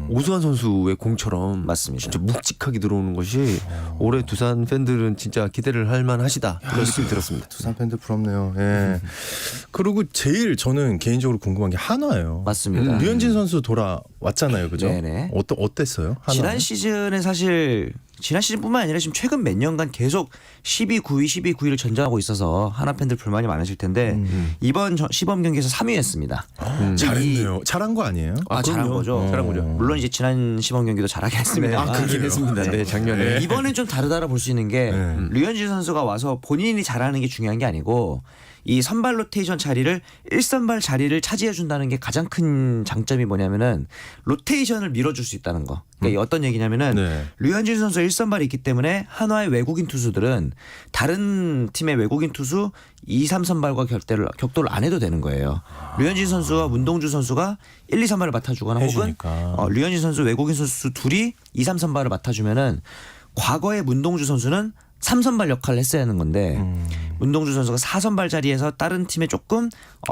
오승환 선수의 공처럼
맞습니다.
진짜 묵직하게 들어오는 것이 올해 두산 팬들은 진짜 기대를 할 만하시다 그런 느낌이 들었습니다.
두산 팬들 부럽네요. 예. 그리고 제일 저는 개인적으로 궁금한 게 한화예요.
맞습니다.
류현진 선수 돌아왔잖아요, 그죠?
네네.
어땠어요? 한화?
지난 시즌은 사실 지난 시즌뿐만 아니라 지금 최근 몇 년간 계속 12, 9위, 12, 9위를 전전하고 있어서 하나 팬들 불만이 많으실 텐데 이번 시범 경기에서 3위했습니다.
잘했네요. 잘한 거 아니에요?
잘한
그럼요.
거죠.
잘한 거죠.
물론 이제 지난 시범 경기도 잘하긴 했습니다.
그렇긴 했습니다. 네, 작년에.
이번엔 좀 다르다라 볼 수 있는 게 류현진 선수가 와서 본인이 잘하는 게 중요한 게 아니고 이 선발 로테이션 자리를 1선발 자리를 차지해 준다는 게 가장 큰 장점이 뭐냐면은 로테이션을 밀어줄 수 있다는 거. 그러니까 이게 어떤 얘기냐면은
네.
류현진 선수 1선발이 있기 때문에 한화의 외국인 투수들은 다른 팀의 외국인 투수 2, 3선발과 격돌을 안 해도 되는 거예요. 류현진 선수와 문동주 선수가 1, 2, 3발을 맡아주거나
해주니까.
혹은 류현진 선수 외국인 선수 둘이 2, 3선발을 맡아주면은 과거에 문동주 선수는 3선발 역할을 했어야 하는 건데 문동주 선수가 4선발 자리에서 다른 팀에 조금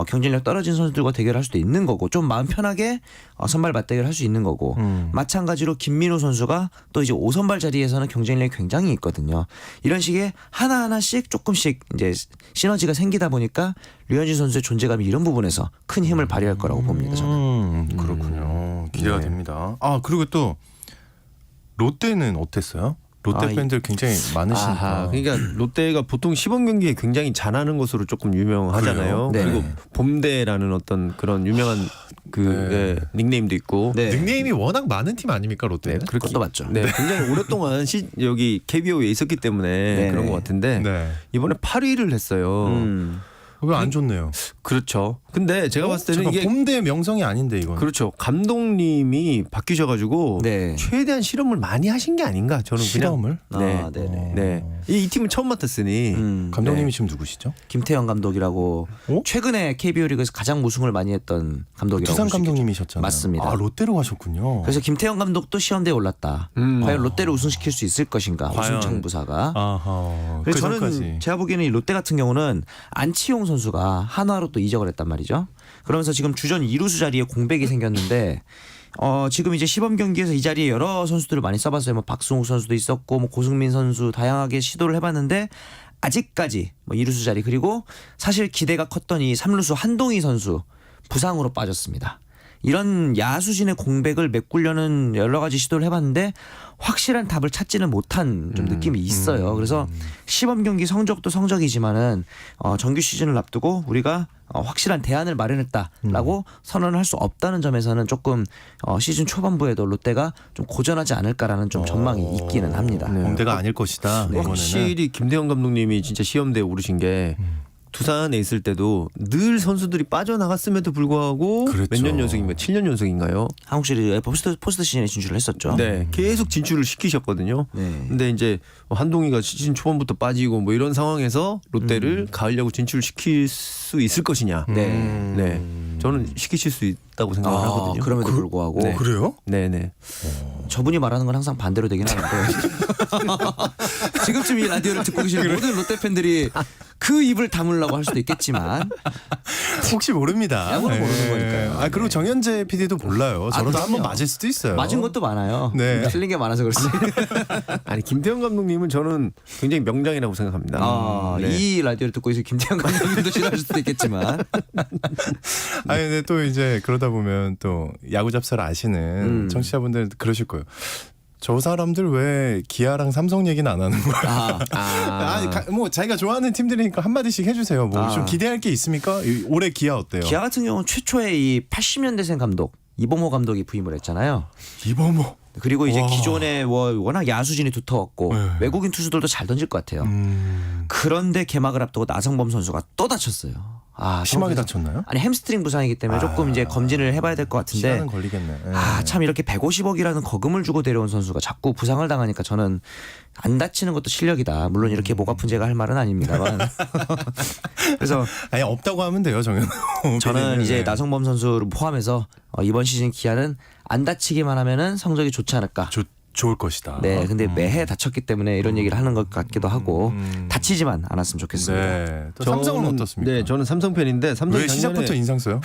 경쟁력 떨어진 선수들과 대결할 수도 있는 거고 좀 마음 편하게 선발 맞대결 할 수 있는 거고 마찬가지로 김민호 선수가 또 이제 5선발 자리에서는 경쟁력이 굉장히 있거든요. 이런 식의 하나하나씩 조금씩 이제 시너지가 생기다 보니까 류현진 선수의 존재감이 이런 부분에서 큰 힘을 발휘할 거라고 봅니다. 저는.
그렇군요. 기대가
네.
됩니다. 아 그리고 또 롯데는 어땠어요? 롯데 팬들 굉장히 많으시니까.
아하, 그러니까 롯데가 보통 시범 경기에 굉장히 잘하는 것으로 조금 유명하잖아요.
그래요?
그리고
네.
봄대라는 어떤 그런 유명한 그
네.
닉네임도 있고.
네.
닉네임이 워낙 많은 팀 아닙니까 롯데는?
그것도 맞죠.
네, 굉장히 오랫동안 여기 KBO에 있었기 때문에
네네.
그런 것 같은데
네.
이번에 8위를 했어요.
그거 안 좋네요.
그렇죠. 근데 제가 봤을 때는
잠깐,
이게
봄대 명성이 아닌데 이건.
그렇죠. 감독님이 바뀌셔가지고
네.
최대한 실험을 많이 하신 게 아닌가. 저는
실험을?
그냥 네,
아, 네네.
네. 이 팀을 처음 맡았으니
감독님이
네.
지금 누구시죠?
김태형 감독이라고
어?
최근에 KBO 리그에서 가장 우승을 많이 했던 감독이라고
두산
볼수 있겠죠.
감독님이셨잖아요.
맞습니다.
아 롯데로 가셨군요.
그래서 김태형 감독도 시험대에 올랐다. 과연 롯데를 우승시킬 수 있을 것인가?
과연.
우승 청부사가.
아하.
그래서 저는
전까지.
제가 보기에는 이 롯데 같은 경우는 안치홍 선수가 한화로 또 이적을 했단 말이죠. 그러면서 지금 주전 2루수 자리에 공백이 생겼는데 지금 이제 시범 경기에서 이 자리에 여러 선수들을 많이 써봤어요. 뭐 박승욱 선수도 있었고 뭐 고승민 선수 다양하게 시도를 해봤는데 아직까지 뭐 2루수 자리 그리고 사실 기대가 컸던 이 3루수 한동희 선수 부상으로 빠졌습니다. 이런 야수진의 공백을 메꾸려는 여러 가지 시도를 해봤는데 확실한 답을 찾지는 못한 좀 느낌이 있어요. 그래서 시범 경기 성적도 성적이지만은 정규 시즌을 앞두고 우리가 확실한 대안을 마련했다라고 선언을 할 수 없다는 점에서는 조금 시즌 초반부에도 롯데가 좀 고전하지 않을까라는 좀 전망이 있기는 합니다.
봄대가 아닐 것이다. 이번에는.
확실히 김대현 감독님이 진짜 시험대에 오르신 게 두산에 있을 때도 늘 선수들이 빠져나갔음에도 불구하고
그랬죠.
몇 년 연속인가요? 7년 연속인가요?
한국 시리즈에 포스트 시즌에 진출을 했었죠.
네, 계속 진출을 시키셨거든요.
네.
근데 이제 한동희가 시즌 초반부터 빠지고 뭐 이런 상황에서 롯데를 가을 야구 진출시킬 수 있을 것이냐?
네.
네, 저는 시키실 수 있다고 생각을 하거든요.
그럼에도 불구하고
네.
그래요?
네, 네.
저분이 말하는 건 항상 반대로 되긴 하는데 지금쯤 이 라디오를 듣고 계시는 모든 롯데 팬들이 그 입을 다물라고 할 수도 있겠지만
혹시 모릅니다.
야구는 모르는 거니까요.
아 그리고 정현재 PD도 몰라요. 저러다
그럼요.
한번 맞을 수도 있어요.
맞은 것도 많아요.
네.
틀린 게 많아서 그렇지.
아니 김태형 감독님은 저는 굉장히 명장이라고 생각합니다. 네.
이 라디오를 듣고 있을 김태형 감독님도 싫어할 수도 있겠지만
아니 근데 또 이제 그러다 보면 또 야구 잡사를 아시는 청취자분들은 그러실 거예요. 저 사람들 왜 기아랑 삼성 얘기는 안 하는 거야? 아니 뭐 자기가 좋아하는 팀들이니까 한 마디씩 해주세요. 뭐 좀 기대할 게 있습니까? 올해 기아 어때요?
기아 같은 경우는 최초의 이 80년대생 감독 이범호 감독이 부임을 했잖아요.
이범호.
그리고 이제
와.
기존에 워낙 야수진이 두터웠고
네.
외국인 투수들도 잘 던질 것 같아요. 그런데 개막을 앞두고 나성범 선수가 또 다쳤어요.
심하게
그래서-
다쳤나요?
아니 햄스트링 부상이기 때문에 조금 이제 검진을 해봐야 될 것 같은데
시간은 걸리겠네.
참 이렇게 150억이라는 거금을 주고 데려온 선수가 자꾸 부상을 당하니까 저는 안 다치는 것도 실력이다. 물론 이렇게 목 아픈 제가 할 말은 아닙니다만 그래서
아니 없다고 하면 돼요, 정현.
저는 이제
네.
나성범 선수를 포함해서 이번 시즌 기아는 안 다치기만 하면은 성적이 좋지 않을까.
좋을 것이다.
네, 근데 매해 다쳤기 때문에 이런 얘기를 하는 것 같기도 하고 다치지만 않았으면 좋겠습니다.
네. 또 삼성은 어떻습니까?
네, 저는 삼성 팬인데 삼성
왜 시작부터 인상 써요?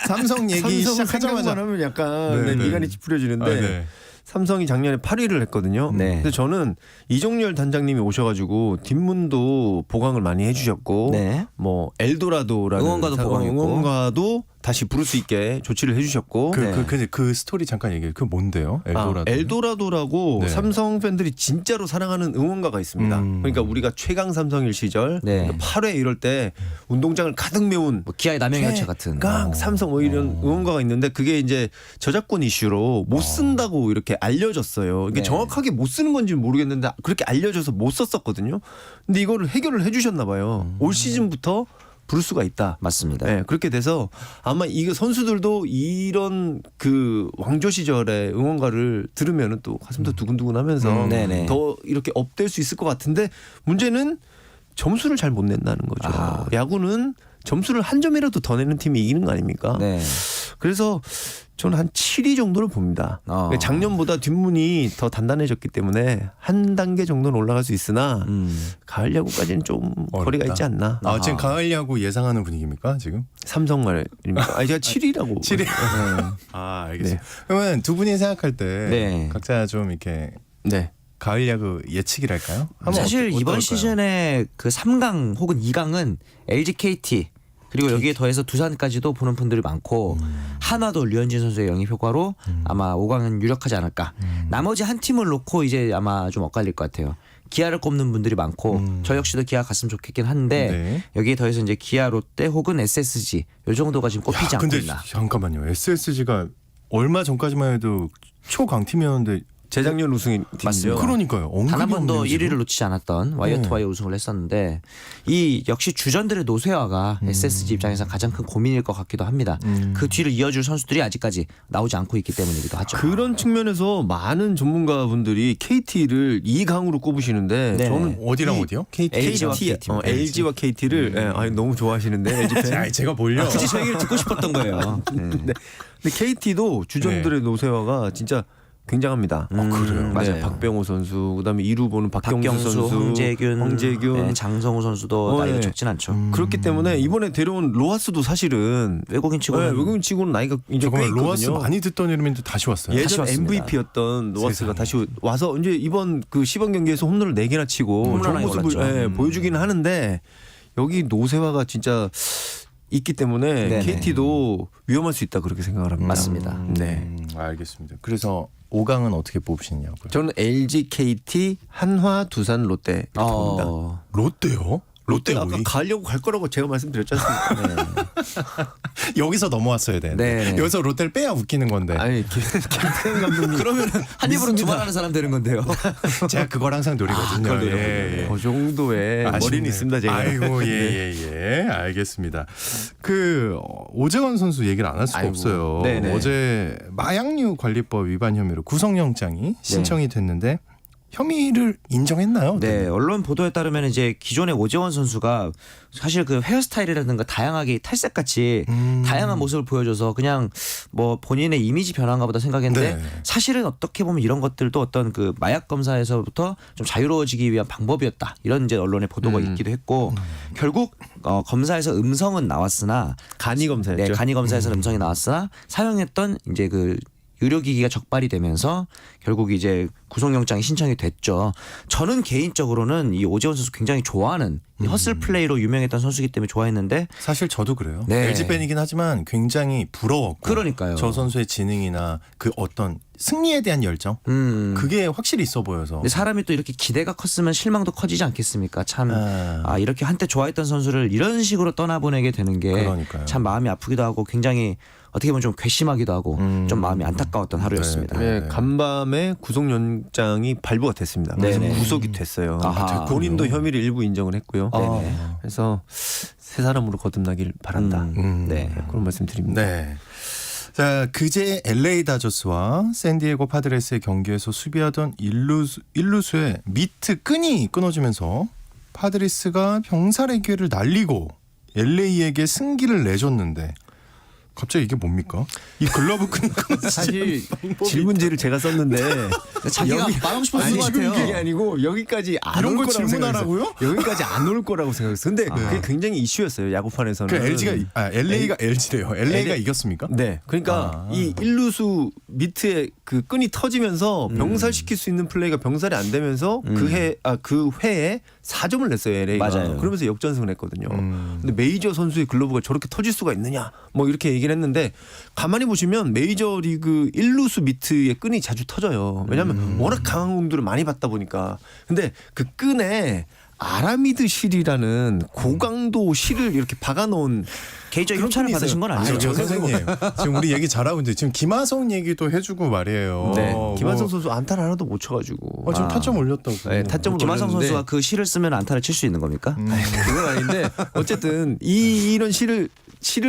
삼성 얘기
삼성
시작하자마자
생각만 하면 약간
네, 네.
미간이 찌푸려지는데
아, 네.
삼성이 작년에 8위를 했거든요.
네.
근데 저는 이종렬 단장님이 오셔가지고 뒷문도 보강을 많이 해주셨고,
네.
뭐 엘도라도라는
응원가도 보강했고.
응원가도 다시 부를 수 있게 조치를 해주셨고,
그 스토리 잠깐 얘기해. 그 뭔데요? 엘도라도.
엘도라도라고
네.
삼성 팬들이 진짜로 사랑하는 응원가가 있습니다. 그러니까 우리가 최강 삼성일 시절
네.
8회 이럴 때 운동장을 가득 메운
뭐 기아의 남영열차 같은.
강 삼성 뭐 이런 응원가가 있는데 그게 이제 저작권 이슈로 못 쓴다고 이렇게 알려졌어요. 이게
네.
정확하게 못 쓰는 건지 는 모르겠는데 그렇게 알려져서 못 썼었거든요. 근데 이거를 해결을 해주셨나 봐요. 올 시즌부터 부를 수가 있다.
맞습니다.
네, 그렇게 돼서 아마 이거 선수들도 이런 그 왕조 시절의 응원가를 들으면은 또 가슴도 두근두근하면서
네네.
더 이렇게 업될 수 있을 것 같은데 문제는 점수를 잘 못 낸다는 거죠. 야구는 점수를 한 점이라도 더 내는 팀이 이기는 거 아닙니까?
네.
그래서 저는 한 7위 정도를 봅니다. 작년보다 뒷문이 더 단단해졌기 때문에 한 단계 정도는 올라갈 수 있으나 가을 야구까지는 좀 거리가 있지 않나.
지금 가을 야구 예상하는 분위기입니까 지금?
삼성 말입니까? 제가 7위라고.
7위. 알겠습니다. 그러면 두 분이 생각할 때 각자 좀 이렇게 가을 야구 예측이랄까요?
사실 이번
어떨까요?
시즌에 그 3강 혹은 2강은 LG, KT 그리고 여기에 더해서 두산까지도 보는 분들이 많고 한화도 류현진 선수의 영입 효과로 아마 5강은 유력하지 않을까. 나머지 한 팀을 놓고 이제 아마 좀 엇갈릴 것 같아요. 기아를 꼽는 분들이 많고 저 역시도 기아 갔으면 좋겠긴 한데 여기에 더해서 이제 기아, 롯데 혹은 SSG 요 정도가 지금 꼽히지 않고 있나.
잠깐만요. SSG가 얼마 전까지만 해도 초강팀이었는데
재작년 우승인 팀이죠.
그러니까요.
단 한 번도
없네요, 지금.
1위를 놓치지 않았던 와이어 투 와이어 우승을 했었는데 이 역시 주전들의 노쇠화가 SSG 입장에서 가장 큰 고민일 것 같기도 합니다. 그 뒤를 이어줄 선수들이 아직까지 나오지 않고 있기 때문이기도 하죠.
그런 측면에서 많은 전문가분들이 KT를 2강으로 꼽으시는데 저는
어디랑 어디요?
LG와 KT.
LG와 KT를 너무 좋아하시는데 LG 팬.
제가 뭘요?
굳이 저 얘기를 듣고 싶었던 거예요.
근데 KT도 주전들의 노쇠화가 진짜 굉장합니다.
그래요?
맞아요.
박병호 선수, 그다음에 2루 보는 박경수 선수,
황재균, 장성우 선수도 나이가 적진 않죠.
그렇기 때문에 이번에 데려온 로하스도 사실은 외국인치고는 나이가 이제 꽤 있거든요.
로하스 많이 듣던 이름인데 다시 왔어요.
예전 MVP였던 로하스가 다시 와서 이제 이번 그 시범 경기에서 홈런을 4개나 치고 좋은 모습을 보여주기는 하는데 여기 노세화가 진짜 있기 때문에 KT도 위험할 수 있다 그렇게 생각을 합니다.
맞습니다.
알겠습니다. 그래서 5강은 어떻게 뽑으시냐고요?
저는 LG, KT, 한화, 두산, 롯데 봅니다.
롯데요? 롯데
아까 가려고 갈 거라고 제가 말씀드렸지 않습니까?
여기서 넘어왔어야 되는데 여기서 롯데를 빼야 웃기는 건데.
아니 김태형 감독님
그러면 한 입으로 두 말 하는 사람 되는 건데요.
제가 그걸 항상 노리거든요.
그 정도의 머리는 있습니다 제가.
아이고 예. 알겠습니다. 그 오재원 선수 얘기를 안 할 수가 없어요. 어제 마약류 관리법 위반 혐의로 구속영장이 신청이 됐는데 혐의를 인정했나요?
네, 언론 보도에 따르면 이제 기존의 오재원 선수가 사실 그 헤어스타일이라든가 다양하게 탈색같이 다양한 모습을 보여줘서 그냥 뭐 본인의 이미지 변화인가 보다 생각했는데 사실은 어떻게 보면 이런 것들도 어떤 그 마약 검사에서부터 좀 자유로워지기 위한 방법이었다. 이런 이제 언론의 보도가 있기도 했고 결국 검사에서 음성은 나왔으나
간이 검사였죠.
네, 간이 검사에서 음성이 나왔으나 사용했던 이제 그 의료기기가 적발이 되면서 결국 이제 구속영장이 신청이 됐죠. 저는 개인적으로는 이 오재원 선수 굉장히 좋아하는 허슬 플레이로 유명했던 선수이기 때문에 좋아했는데
사실 저도 그래요. LG 팬이긴 하지만 굉장히 부러웠고
그러니까요.
저 선수의 지능이나 그 어떤 승리에 대한 열정 그게 확실히 있어 보여서.
근데 사람이 또 이렇게 기대가 컸으면 실망도 커지지 않겠습니까? 참 이렇게 한때 좋아했던 선수를 이런 식으로 떠나보내게 되는 게 참 마음이 아프기도 하고 굉장히 어떻게 보면 좀 괘씸하기도 하고 좀 마음이 안타까웠던 하루였습니다.
간밤에 구속영장이 발부가 됐습니다. 그래서 구속이 됐어요. 본인도 혐의를 일부 인정을 했고요. 그래서 새 사람으로 거듭나길 바란다. 그런 말씀드립니다.
자, 그제 LA 다저스와 샌디에고 파드레스의 경기에서 수비하던 일루수의 미트 끈이 끊어지면서 파드레스가 병살의 기회를 날리고 LA에게 승기를 내줬는데 갑자기 이게 뭡니까? 이 글러브 끈이
사실 질문지를 제가 썼는데
자기가 말하고 싶어서 쓴 것 같아요.
그게 아니고 여기까지 안 올 거라고
질문하라고요?
여기까지 안 올 거라고 생각했어요. 근데 그게 굉장히 이슈였어요. 야구판에서는.
그 LA가 LG래요. LA가 이겼습니까?
네. 그러니까 이 일루수 밑에 그 끈이 터지면서 병살시킬 수 있는 플레이가 병살이 안 되면서 그 회에 4점을 냈어요. LA가.
맞아요.
그러면서 역전승을 했거든요. 근데 메이저 선수의 글러브가 저렇게 터질 수가 있느냐? 뭐 이렇게 얘기를 했는데 가만히 보시면 메이저리그 일루수 미트의 끈이 자주 터져요. 왜냐하면 워낙 강한 공들을 많이 받다 보니까. 근데 그 끈에 아라미드 실이라는 고강도 실을 이렇게 박아놓은
개인적인 협찬을 받으신 건 아니죠?
저 선생님 지금 우리 얘기 잘하고 있는데 지금 김하성 얘기도 해주고 말이에요.
김하성 선수 안타를 하나도 못 쳐가지고
지금 타점 올렸다고.
타점을
김하성 선수가 그 실을 쓰면 안타를 칠 수 있는 겁니까?
그건 아닌데 어쨌든 이런 실을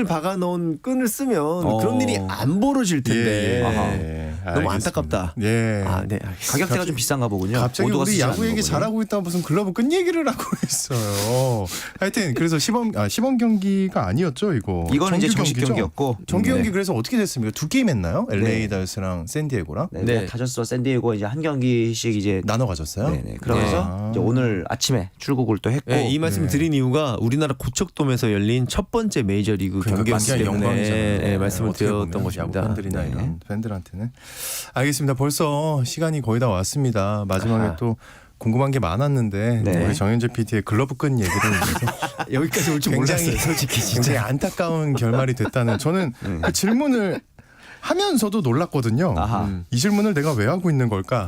박아놓은 끈을 쓰면 그런 일이 안 벌어질 텐데 너무 안타깝다.
가격대가 좀 비싼가 보군요.
갑자기 우리 야구 얘기 잘하고 있다가 무슨 글러브 끈 얘기를 하고 있어요. 하여튼 그래서 시범 경기가 아니었죠 이거.
이거는 이제
정규
정식
경기죠?
경기였고
정규
네.
경기 그래서 어떻게 됐습니까? 두 게임 했나요? LA 다저스랑 샌디에고랑
네. 다저스와 샌디에고 이제 한 경기씩 이제
나눠 가졌어요.
네네. 그러면서
아.
이제 오늘 아침에 출국을 또 했고
네, 이 말씀 드린 이유가 우리나라 고척돔에서 열린 첫 번째 메이저리그 경기였기 때문에
영광이잖아요.
말씀을
어떻게
드렸던
보면
것입니다.
야구 팬들이나
네.
이런 팬들한테는 알겠습니다. 벌써 시간이 거의 다 왔습니다. 마지막에
아하.
또 궁금한 게 많았는데
네.
우리 정현재 PD의 글러브 끈 얘기를 위해서
여기까지 올 줄
굉장히
몰랐어요, 솔직히
굉장히
진짜.
안타까운 결말이 됐다는 저는 그 질문을 하면서도 놀랐거든요.
아하.
이 질문을 내가 왜 하고 있는 걸까?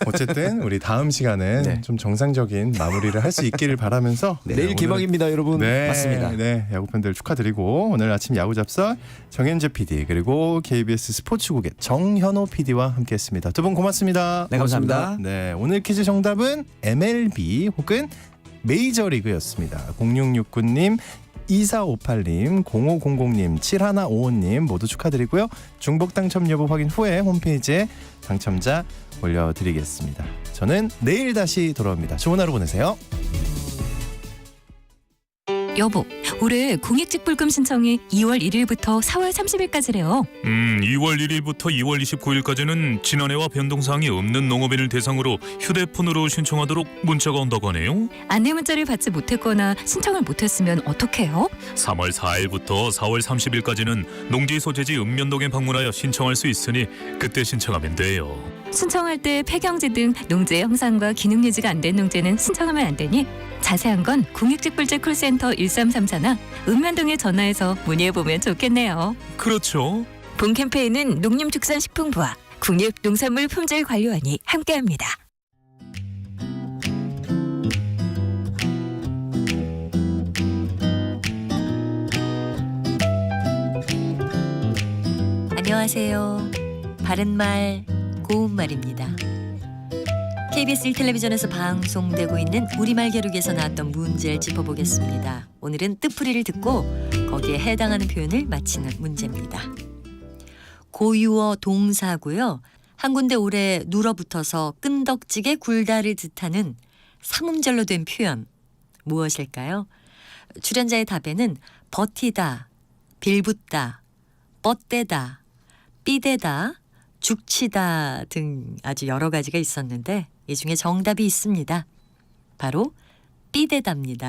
어쨌든 우리 다음 시간은
네.
좀 정상적인 마무리를 할 수 있기를 바라면서
내일
오늘은-
개막입니다, 여러분.
네,
맞습니다.
네, 야구 팬들 축하드리고 오늘 아침 야구 잡설 정현재 PD 그리고 KBS 스포츠국의 정현호 PD와 함께했습니다. 두 분 고맙습니다.
네, 감사합니다.
네, 오늘 퀴즈 정답은 MLB 혹은 메이저리그였습니다. 0669님, 2458님, 0500님, 7155님 모두 축하드리고요. 중복 당첨 여부 확인 후에 홈페이지에 당첨자 올려드리겠습니다. 저는 내일 다시 돌아옵니다. 좋은 하루 보내세요.
여보, 올해 공익직불금 신청이 2월 1일부터 4월 30일까지래요.
2월 1일부터 2월 29일까지는 지난해와 변동사항이 없는 농업인을 대상으로 휴대폰으로 신청하도록 문자가 온다고 하네요.
안내 문자를 받지 못했거나 신청을 못했으면 어떡해요?
3월 4일부터 4월 30일까지는 농지 소재지 읍면동에 방문하여 신청할 수 있으니 그때 신청하면 돼요.
신청할 때 폐경지 등 농지의 형상과 기능 유지가 안 된 농지는 신청하면 안 되니 자세한 건 공익직불제 콜센터 1334나 읍면동에 전화해서 문의해보면 좋겠네요.
그렇죠.
본 캠페인은 농림축산식품부와 국립농산물품질관리원이 함께합니다. 안녕하세요. 바른말 고운말입니다. KBS 1텔레비전에서 방송되고 있는 우리말 겨루기에서 나왔던 문제를 짚어보겠습니다. 오늘은 뜻풀이를 듣고 거기에 해당하는 표현을 맞히는 문제입니다. 고유어 동사고요. 한 군데 오래 눌어붙어서 끈덕지게 굴다를 뜻하는 삼음절로 된 표현 무엇일까요? 출연자의 답에는 버티다, 빌붙다, 뻗대다, 삐대다, 죽치다 등 아주 여러 가지가 있었는데 이 중에 정답이 있습니다. 바로 삐대답니다.